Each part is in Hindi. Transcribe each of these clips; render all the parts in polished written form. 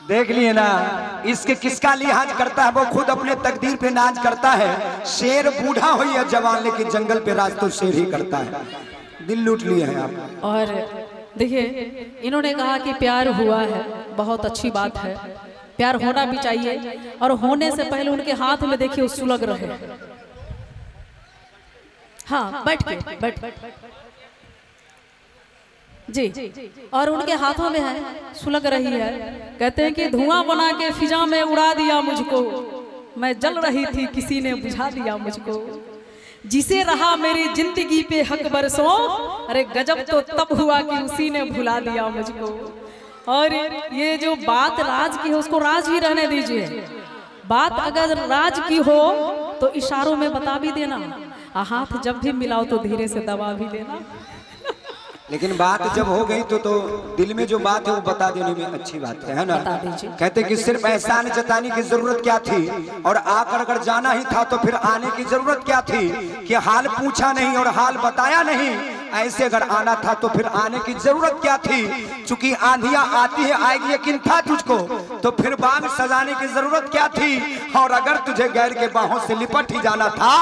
देख लिए ना, इसके किसका लिहाज करता है, वो खुद अपने तकदीर पे नाज करता है। शेर बूढ़ा हो या जवान, लेकिन जंगल पे राज तो शेर ही करता है। दिल लूट लिए हैं आप। और देखिए, इन्होंने कहा कि प्यार हुआ है, बहुत अच्छी बात है, प्यार होना भी चाहिए। और होने से पहले उनके हाथ में देखिए सुलग रहे। हाँ, बैठ जी। और उनके हाथों में है, सुलग रही है। कहते हैं कि धुआं बना के फिजा में उड़ा दिया मुझको, मैं जल रही थी किसी ने बुझा दिया मुझको, जिसे रहा मेरी जिंदगी पे हक बरसों, अरे गजब तो तब हुआ कि उसी ने भुला दिया मुझको। और ये जो बात राज की है उसको राज ही रहने दीजिए। बात अगर राज की हो तो इशारों में बता भी देना, हाथ जब भी मिलाओ तो धीरे से दबा भी देना। लेकिन बात जब हो गई तो दिल में जो बात है वो बता देने में अच्छी बात है ना। कहते कि सिर्फ एहसान जताने की जरूरत क्या थी, और आकर अगर जाना ही था तो फिर आने की जरूरत क्या थी, कि हाल पूछा नहीं और हाल बताया नहीं। ऐसे अगर आना था तो फिर आने की जरूरत क्या थी, चूंकि आंधियां आती है आएगी यकीन था तुझको, तो फिर बाग सजाने की जरूरत क्या थी। और अगर तुझे गैर के बाहों से लिपट ही जाना था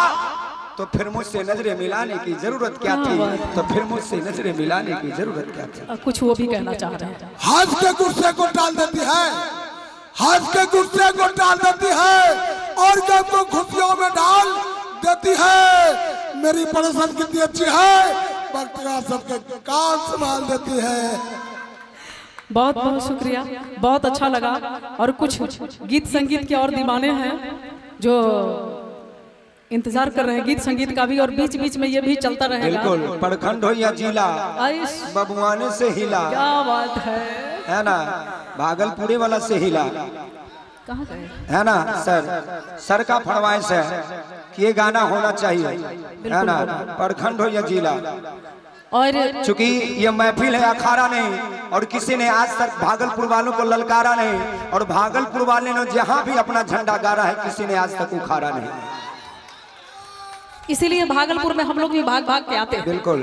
तो फिर मुझसे नजरें मिलाने की जरूरत क्या थी, तो फिर मुझसे नजरें मिलाने की जरूरत क्या थी। कुछ वो भी कहना चाह रहे हैं। हाथ के गुस्से को टाल देती है, हाथ के गुस्से को टाल देती है, और गम को खुशियों में डाल देती है। मेरी पड़ोसन कितनी अच्छी है, वक्त का सबके काम संभाल देती है। बहुत बहुत शुक्रिया, बहुत अच्छा लगा। और कुछ गीत संगीत के और दीवाने हैं जो इंतजार कर रहे हैं गीत संगीत का भी, और बीच बीच में ये भी चलता रहेगा। बिल्कुल, प्रखंड हो या जिला, बबुआने से हिला। क्या बात है ना, भागलपुरे वाला से हिला। कहाँ गए है ना सर का फरमाइश है कि ये गाना होना चाहिए, है ना, प्रखंड हो या जिला। और चूंकि ये महफिल है, अखाड़ा नहीं, और किसी ने आज तक भागलपुर वालों को ललकारा नहीं, और भागलपुर वाले ने जहां भी अपना झंडा गाड़ा है किसी ने आज तक उखाड़ा नहीं। इसीलिए भागलपुर में हम लोग भी भाग भाग के आते हैं। बिल्कुल।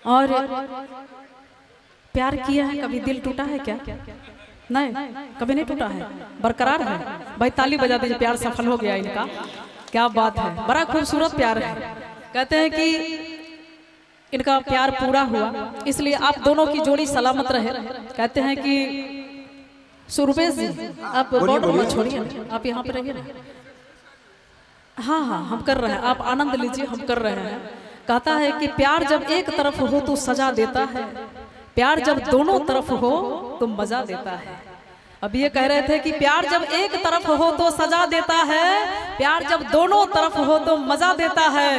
और प्यार किया है, कभी दिल टूटा है क्या? नहीं, कभी नहीं टूटा है, बरकरार है। भाई ताली बजा दीजिए, प्यार सफल हो गया इनका। क्या बात है, बड़ा खूबसूरत प्यार है। कहते हैं कि इनका प्यार पूरा हुआ, इसलिए आप दोनों की जोड़ी सलामत रहे। कहते हैं कि सुरभेश जी, आप बॉर्डर छोड़िए, आप यहाँ पे रहिए ना। हाँ, हम कर रहे हैं, आप आनंद लीजिए, हम कर रहे हैं। कहता है कि प्यार जब एक तरफ हो तो सजा देता है, प्यार जब दोनों तरफ हो तो मजा देता है। अब ये कह रहे थे कि प्यार जब एक तरफ हो तो सजा देता है, प्यार जब दोनों तरफ हो तो मजा देता है।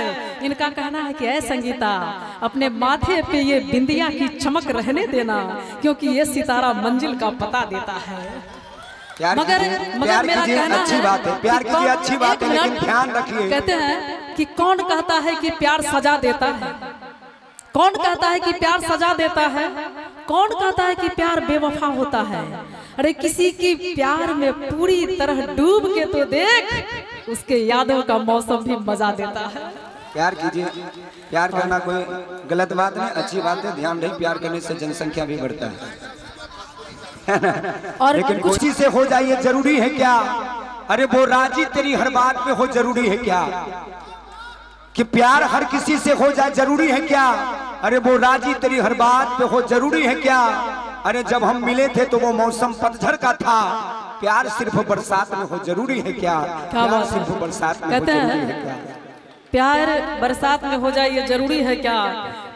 इनका कहना है कि ऐ संगीता, अपने माथे पे ये बिंदिया की चमक रहने देना, क्योंकि ये सितारा मंजिल का पता देता है। मगर मेरा कहना अच्छी बात है, प्यार कीजिए, अच्छी बात है, लेकिन ध्यान रखिए। कहते हैं कि कौन कहता है कि प्यार सजा देता है, कौन कहता है कि प्यार सजा देता है, कौन कहता है कि प्यार बेवफा होता है। अरे किसी की प्यार में पूरी तरह डूब के तो देख, उसके यादों का मौसम भी मजा देता है। प्यार कीजिए, प्यार करना कोई गलत बात नहीं, अच्छी बात है। ध्यान रही, प्यार करने से जनसंख्या भी बढ़ता है ना? और लेकिन खुशी से हो जाइए जरूरी है क्या? अरे वो राजी तेरी हर बात पे हो जरूरी है क्या? कि प्यार हर किसी से हो जाए जरूरी है क्या? अरे वो राजी तेरी हर बात पे हो जरूरी है क्या? अरे जब हम मिले थे तो वो मौसम पतझड़ का था, प्यार सिर्फ बरसात में हो जरूरी है क्या? प्यार सिर्फ बरसात में हो जरूरी है क्या? प्यार बरसात में हो जाए ये जरूरी है क्या?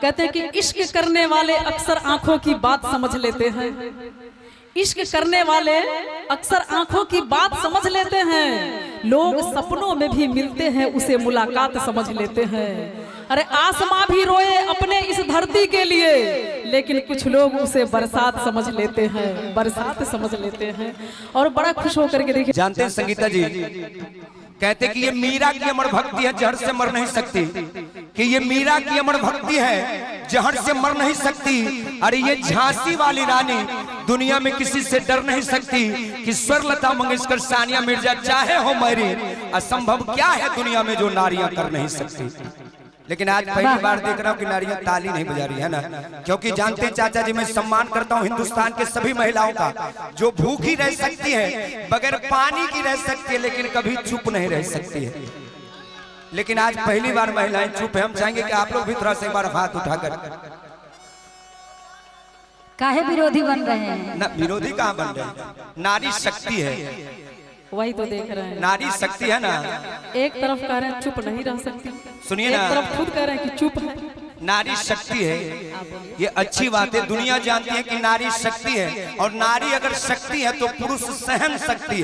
कहते हैं कि इश्क करने वाले अक्सर आंखों की बात समझ लेते हैं, इश्क करने वाले अक्सर आंखों की बात समझ लेते हैं। लोग सपनों में भी मिलते हैं, उसे मुलाकात समझ लेते हैं। अरे आसमां भी रोए अपने इस धरती के लिए, लेकिन कुछ लोग उसे बरसात समझ लेते हैं, बरसात समझ लेते हैं। और बड़ा खुश होकर के देखिए। जानते हैं संगीता जी, कहते कि ये मीरा की अमर भक्ति है, जहर से मर नहीं सकती। कि ये मीरा की अमर भक्ति है, जहर से मर नहीं सकती। अरे ये झांसी वाली रानी दुनिया में किसी से डर नहीं सकती। कि स्वरलता मंगेशकर, सानिया मिर्जा चाहे हो मेरी, असंभव क्या है दुनिया में जो नारियां कर नहीं सकती। लेकिन आज पहली बार देख रहा हूँ कि नारियां ताली नहीं बजा रही है ना, क्योंकि जानते हैं चाचा जी मैं सम्मान करता हूँ हिंदुस्तान के सभी महिलाओं का, जो भूखी रह सकती है, बगैर पानी की रह सकती है, लेकिन कभी चुप नहीं रह सकती है। लेकिन आज पहली बार महिलाएं चुप है। हम चाहेंगे कि आप लोग भी थोड़ा सा एक बार हाथ उठाकर। काहे विरोधी बन रहे हैं? ना विरोधी कहाँ बन रहे हैं, नारी शक्ति है, वही तो देख रहे हैं। नारी शक्ति है ना। एक तरफ कह रहे हैं चुप नहीं रह सकती, सुनिए एक ना, तरफ खुद कह रहे हैं कि चुप है। नारी शक्ति है, ये अच्छी बात है। दुनिया जानती है कि नारी शक्ति है, और नारी अगर शक्ति है तो पुरुष सहन शक्ति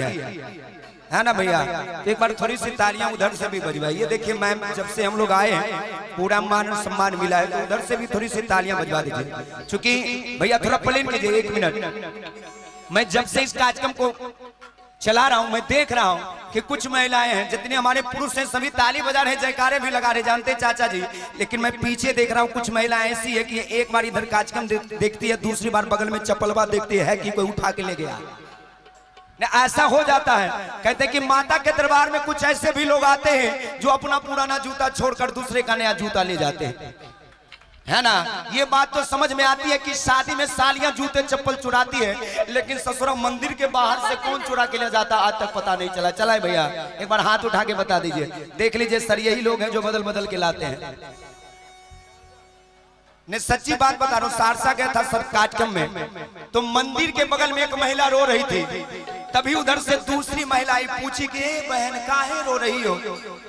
है ना भैया। एक बार थोड़ी सी तालियां उधर से भी बजवाइए। देखिए मैम, जब से हम लोग आए हैं पूरा मान सम्मान मिला है, तो उधर से भी थोड़ी सी तालियां बजवा दीजिए। चूंकि भैया थोड़ा प्लेन कीजिए, 1 मिनट। मैं जब से इस कार्यक्रम को चला रहा हूं, मैं देख रहा हूं कि कुछ महिलाएं हैं, जितने हमारे पुरुष हैं सभी ताली बजा रहे, जयकारे भी लगा रहे, जानते चाचा जी। लेकिन मैं पीछे देख रहा हूं कुछ महिलाएं ऐसी है कि एक बार इधर कार्यक्रम देखती है, दूसरी बार बगल में चप्पलवा देखती है कि कोई उठा के ले गया। ऐसा हो जाता है। कहते हैं कि माता के दरबार में कुछ ऐसे भी लोग आते हैं जो अपना पुराना जूता छोड़कर दूसरे का नया जूता ले जाते हैं, है ना। ये बात तो समझ में आती है कि शादी में सालियां जूते चप्पल चुराती है, लेकिन ससुरा मंदिर के बाहर से कौन चुरा के ले जाता आज तक पता नहीं चला। चला है भैया, एक बार हाथ उठा के बता दीजिए। देख लीजिए सर, यही लोग हैं जो बदल बदल के लाते हैं। ने सच्ची बात बता रहा हूँ, सहरसा गया था सब कार्यक्रम में, तो मंदिर के बगल में एक महिला रो रही थी। तभी उधर से दूसरी महिला आई, पूछी कि बहन काहे रो रही हो?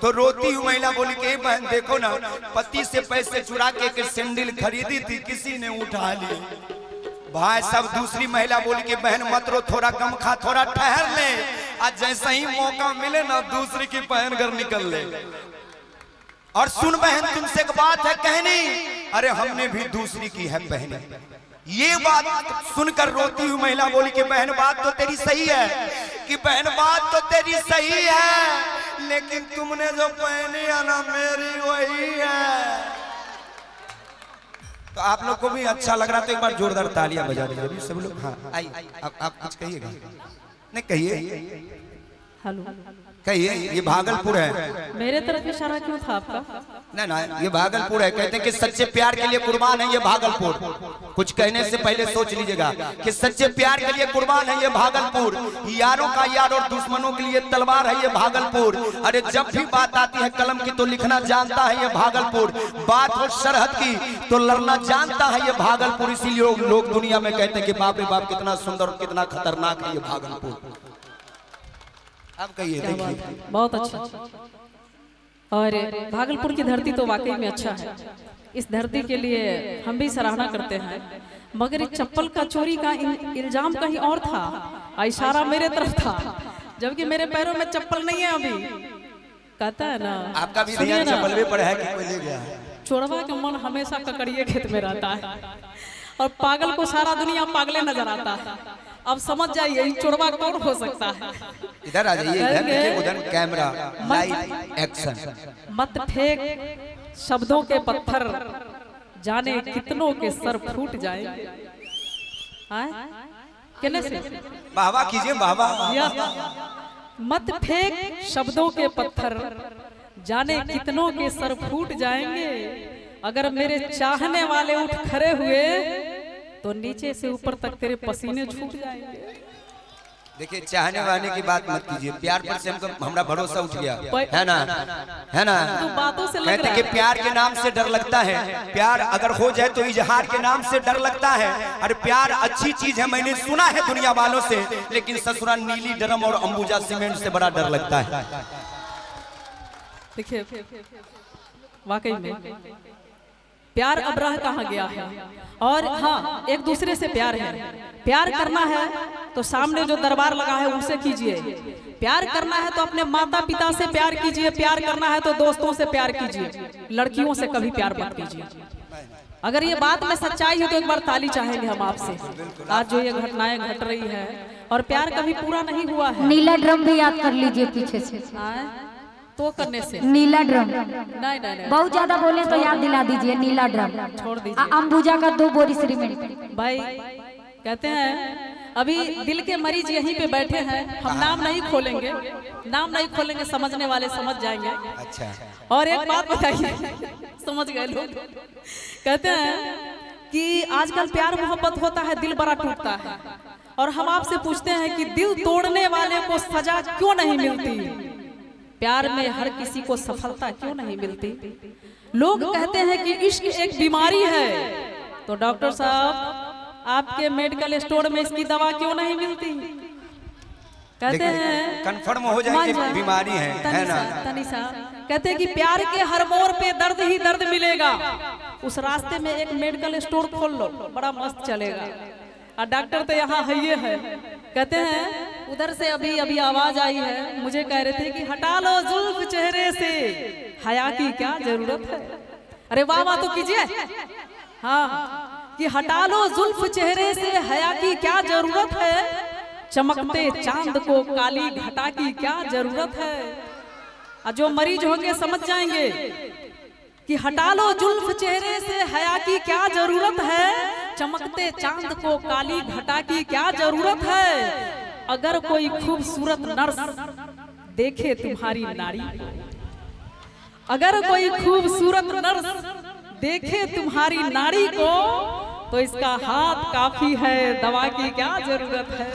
तो रोती हुई महिला बोली कि बहन देखो ना, पति से पैसे चुरा के सैंडल खरीदी थी, किसी ने उठा ली। भाई सब दूसरी महिला बोली कि बहन मत रो, थोड़ा कम खा, थोड़ा ठहर ले, आज जैसा ही मौका मिले ना दूसरी की पहन कर निकल ले। और सुन बहन, तुमसे एक बात है कहनी, अरे हमने भी दूसरी की है पहनी। ये बात सुनकर रोती हुई महिला बोली कि बहन बात तो तेरी सही है, कि बहन बात तो तेरी सही है, लेकिन तुमने जो पहनी है ना मेरी वही है। तो आप लोग को भी अच्छा लग रहा, तो एक बार जोरदार तालियां बजा दीजिए सब लोग। हाँ आइए, आप कुछ कहिएगा? नहीं कहिए, हेलो कहिए। ये भागलपुर है। मेरे तरफ इशारा क्यों था आपका? नहीं ना, ये भागलपुर है। कहते हैं कि सच्चे प्यार के लिए कुर्बान है ये भागलपुर। कुछ कहने से पहले सोच लीजिएगा कि सच्चे प्यार के लिए कुर्बान है ये भागलपुर। यारों का यार और दुश्मनों के लिए तलवार है ये भागलपुर। अरे जब भी बात आती है कलम की तो लिखना जानता है ये भागलपुर। बात हो सरहद की तो लड़ना जानता है ये भागलपुर। इसीलिए लोग दुनिया में कहते हैं कि बाप रे बाप कितना सुंदर और कितना खतरनाक है ये भागलपुर। अब कहिए, देखिए बहुत अच्छा। और भागलपुर की धरती तो वाकई में अच्छा है। इस धरती के लिए हम भी सराहना करते हैं, मगर इस चप्पल का चोरी का इल्जाम कहीं और था, इशारा मेरे तरफ था, जबकि मेरे पैरों में चप्पल नहीं है अभी। कहता है ना, आपका भी ध्यान चप्पल पे पड़ा है कि कोई ले गया है? चोरवा का मन हमेशा ककड़िए खेत में रहता है, और पागल को सारा दुनिया पागले नजर आता है। अब समझ जाइए चोरवा कौन हो सकता है। इधर आ जाइए, इधर देखिए, उधर कैमरा लाइट एक्शन। मत फेंक शब्दों के पत्थर, जाने कितनों के सर फूट जाएंगे। कहने से बाबा कीजिए, बाबा। मत फेंक शब्दों के पत्थर, जाने कितनों के सर फूट जाएंगे। अगर मेरे चाहने वाले उठ खड़े हुए तो नीचे से ऊपर तक तेरे पसीने छूट जाएंगे। देखिए चाहने वाले की बात मत कीजिए, प्यार पर से हमको हमारा भरोसा उठ गया है ना, है ना। तो बातों से लग कहते रहा है कि प्यार के नाम से डर लगता है, प्यार अगर हो जाए तो इजहार के नाम से डर लगता है। अरे प्यार अच्छी चीज है, मैंने सुना है दुनिया वालों से, लेकिन ससुरा नीली ड्रम और अंबुजा सीमेंट से बड़ा डर लगता है। देखिए वाकई में प्यार अब रह कहाँ गया है। और हाँ, एक दूसरे से प्यार है, प्यार करना है तो सामने जो दरबार लगा है उनसे कीजिए। प्यार करना है तो अपने माता पिता से प्यार कीजिए, प्यार करना है तो दोस्तों से प्यार कीजिए, लड़कियों से कभी प्यार मत कीजिए। अगर ये बात में सच्चाई है तो एक बार ताली चाहेंगे हम आपसे। आज जो ये घटनाएं घट रही है और प्यार कभी पूरा नहीं हुआ है। नीला ड्रम भी याद कर लीजिए पीछे से, तो करने से नीला ड्रम नहीं नहीं बहुत ज्यादा बोले तो याद दिला दीजिए, नीला ड्रम छोड़ दीजिए। अंबुजा का 2 बोरी सीमेंट। भाई कहते हैं अभी दिल के मरीज यहीं पे बैठे हैं, हम नाम नहीं खोलेंगे, समझने वाले समझ जाएंगे। अच्छा। और एक बात बताइए, समझ गए लोग। कहते हैं कि आजकल प्यार मोहब्बत होता है, दिल बड़ा टूटता है, और हम आपसे पूछते हैं कि दिल तोड़ने वाले को सजा क्यों नहीं मिलती? प्यार में हर किसी को सफलता क्यों नहीं मिलती? लोग कहते हैं कि इश्क एक बीमारी है, तो डॉक्टर साहब आपके मेडिकल स्टोर में इसकी दवा क्यों नहीं मिलती? कहते हैं कंफर्म हो जाए कि बीमारी है ना? तनिषा कहते हैं कि प्यार के हर मोड़ पे दर्द ही दर्द मिलेगा, उस रास्ते में एक मेडिकल स्टोर खोल लो, बड़ा मस्त चलेगा। और डॉक्टर तो यहाँ है ही है। कहते हैं उधर से अभी आवाज आई है, मुझे कह रहे थे कि हटा लो जुल्फ चेहरे से, हया की क्या जरूरत है? अरे वाह वाह तो कीजिए। हाँ, कि हटा लो जुल्फ चेहरे से, हया की क्या जरूरत है? चमकते चांद को काली घटा की क्या जरूरत है? और जो मरीज होंगे समझ जाएंगे कि हटा लो जुल्फ चेहरे से, हया की क्या जरूरत है? चमकते चांद को काली घटा की क्या जरूरत है? अगर कोई खूबसूरत नर्स देखे तुम्हारी नाड़ी, अगर कोई खूबसूरत नर्स देखे तुम्हारी नाड़ी को, तो इसका हाथ काफी है, दवा की क्या जरूरत है?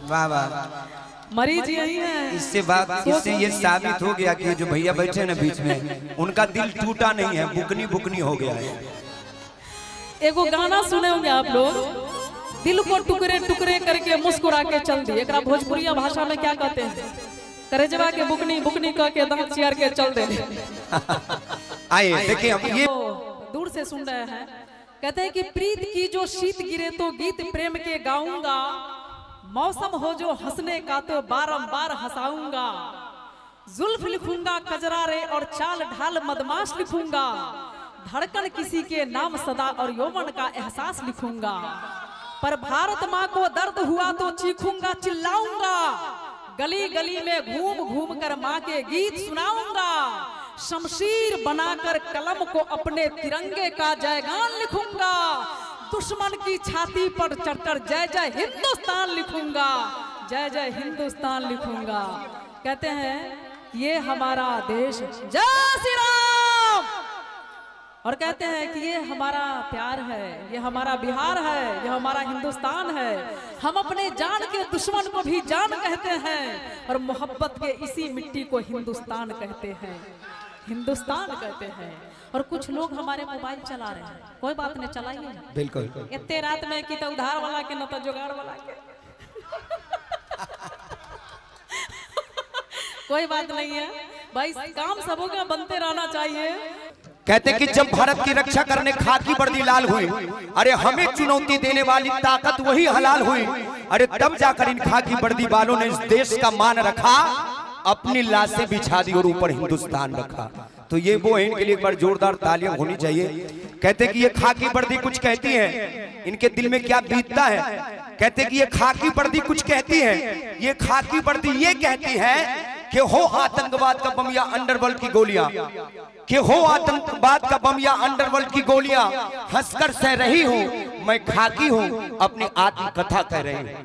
वाह वाह, मरीज यही है। इससे ये साबित हो गया कि जो भैया बैठे ना बीच में, उनका दिल टूटा नहीं है, बुकनी हो गया है। एगो गाना सुने होंगे आप लोग, दिल को टुकड़े टुकड़े करके मुस्कुरा के चल दी। एक भोजपुरिया भाषा में क्या कहते हैं? करेजवा के बुकनी कह के दांत चियार के चल दे। आइए देखिए, हम ये दूर से सुन रहे हैं। कहते हैं कि प्रीत की जो शीत गिरे तो गीत प्रेम के गाऊंगा, मौसम हो जो हंसने का तो बारंबार हंसाऊंगा, जुल्फ लिखूंगा कजरारे और चाल ढाल मदमाश लिखूंगा, धड़कन किसी के नाम सदा और यौवन का एहसास लिखूंगा, पर भारत माँ को दर्द हुआ तो चीखूंगा चिल्लाऊंगा, गली गली में घूम घूम कर माँ के गीत सुनाऊंगा, शमशीर बनाकर कलम को अपने तिरंगे का जयगान लिखूंगा, दुश्मन की छाती पर चढ़कर जय जय हिंदुस्तान लिखूंगा, जय जय हिंदुस्तान लिखूंगा। कहते हैं ये हमारा देश, जय श्री राम। और कहते हैं कि ये हमारा प्यार है, ये हमारा बिहार है, ये हमारा हिंदुस्तान है। हम अपने जान के दुश्मन को भी जान कहते हैं, और मोहब्बत के इसी मिट्टी को हिंदुस्तान कहते हैं, हिंदुस्तान कहते हैं। और कुछ लोग हमारे मोबाइल चला रहे हैं, कोई बात नहीं, चलाइए बिल्कुल। इतने रात में कि तो उधार वाला के न तो जुगाड़ वाला के कोई बात नहीं है भाई, काम सबों का बनते रहना चाहिए। कहते कि जब भारत की रक्षा करने खाकी वर्दी लाल हुई, अरे हमें चुनौती देने वाली ताकत वही हलाल हुई, अरे तब जाकर इन खाकी वर्दी वालों ने इस देश का मान रखा, अपनी लाशें बिछा दी और ऊपर हिंदुस्तान रखा। तो ये वो है, इनके लिए एक बार जोरदार तालियां होनी चाहिए। कहते कि ये खाकी वर्दी कुछ कहती है, इनके दिल में क्या बीतता है। कहते कि ये खाकी वर्दी कुछ कहती है, ये खाकी वर्दी ये कहती है कि हो आतंकवाद का बम या अंडरवर्ल्ड की गोलियां, कि हो आतंकवाद का बम या अंडरवर्ल्ड की गोलियां, हंसकर सह रही हूं मैं खाकी हूं, अपनी आत्मकथा कह रही हूं,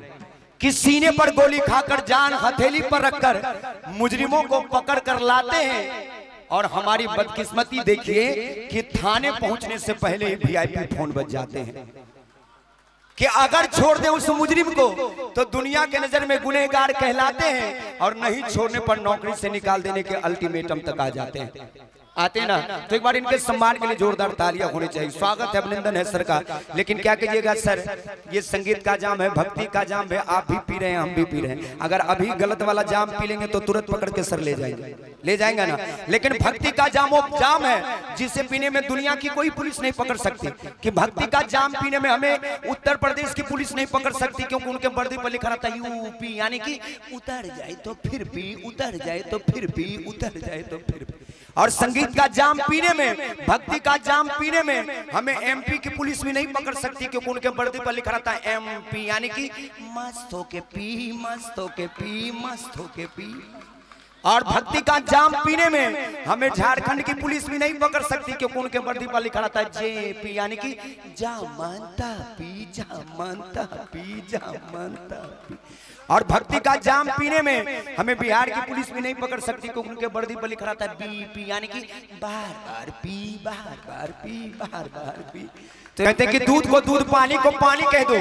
कि सीने पर गोली खाकर जान हथेली पर रखकर मुजरिमों को पकड़ कर लाते हैं। और हमारी बदकिस्मती देखिए कि थाने पहुंचने से पहले ही वीआईपी फोन बज जाते हैं, कि अगर छोड़ दे उस मुजरिम को तो दुनिया के नजर में गुनहगार कहलाते हैं, और नहीं छोड़ने पर नौकरी से निकाल देने के अल्टीमेटम तक आ जाते हैं, आते ना। तो एक बार इनके सम्मान के लिए जोरदार तालियां होनी चाहिए। स्वागत है, अभिनंदन है सर का। लेकिन क्या कीजिएगा सर, ये संगीत का जाम है, भक्ति का जाम है, आप भी पी रहे हैं, हम भी पी रहे हैं। अगर अभी गलत वाला जाम पी लेंगे तो तुरंत पकड़ के सर ले जाएंगे ना। लेकिन भक्ति का जाम वो जाम है जिसे पीने में दुनिया की कोई पुलिस नहीं पकड़ सकती, कि भक्ति का जाम पीने में हमें उत्तर प्रदेश की पुलिस नहीं पकड़ सकती, क्योंकि उनके वर्दी पर लिखा रहता है यूपी, यानी कि उतर जाए तो फिर पी, उतर जाए तो फिर पी, उतर जाए तो फिर पी। और संगीत का जाम पीने में, भक्ति का जाम पीने में हमें एमपी की पुलिस भी नहीं पकड़ सकती, क्योंकि उनके वर्दी पर लिखा रहता है एमपी, यानी कि मस्त होके पी, मस्त होके पी, मस्त होके पी। और भक्ति का जाम पीने में हमें झारखंड की पुलिस भी नहीं पकड़ सकती, क्योंकि उनके वर्दी पर लिखा रहता है जेपी, यानी कि जा मानता पी, जा मानता पी, जा मानता पी। और भक्ति का जाम पीने में हमें बिहार की पुलिस भी नहीं पकड़ सकती, क्योंकि उनके वर्दी पर लिखा रहता है बीपी, यानी कि बार बार पी, बार बार पी, बार बार पी। तो कहते हैं कि दूध को दूध पानी को पानी कह दो,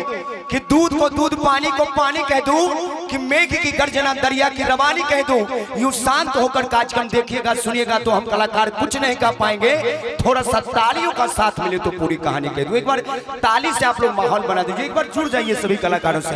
कि दूध को दूध पानी को पानी कह दो, कि मेघ की गर्जना दरिया की रवानी कह दो। यूं शांत होकर कार्यक्रम देखिएगा सुनिएगा तो हम कलाकार कुछ नहीं कह पाएंगे, थोड़ा सा तालियों का साथ मिले तो पूरी कहानी कह दो। एक बार ताली से आप लोग माहौल बना दीजिए, एक बार जुड़ जाइए सभी कलाकारों से।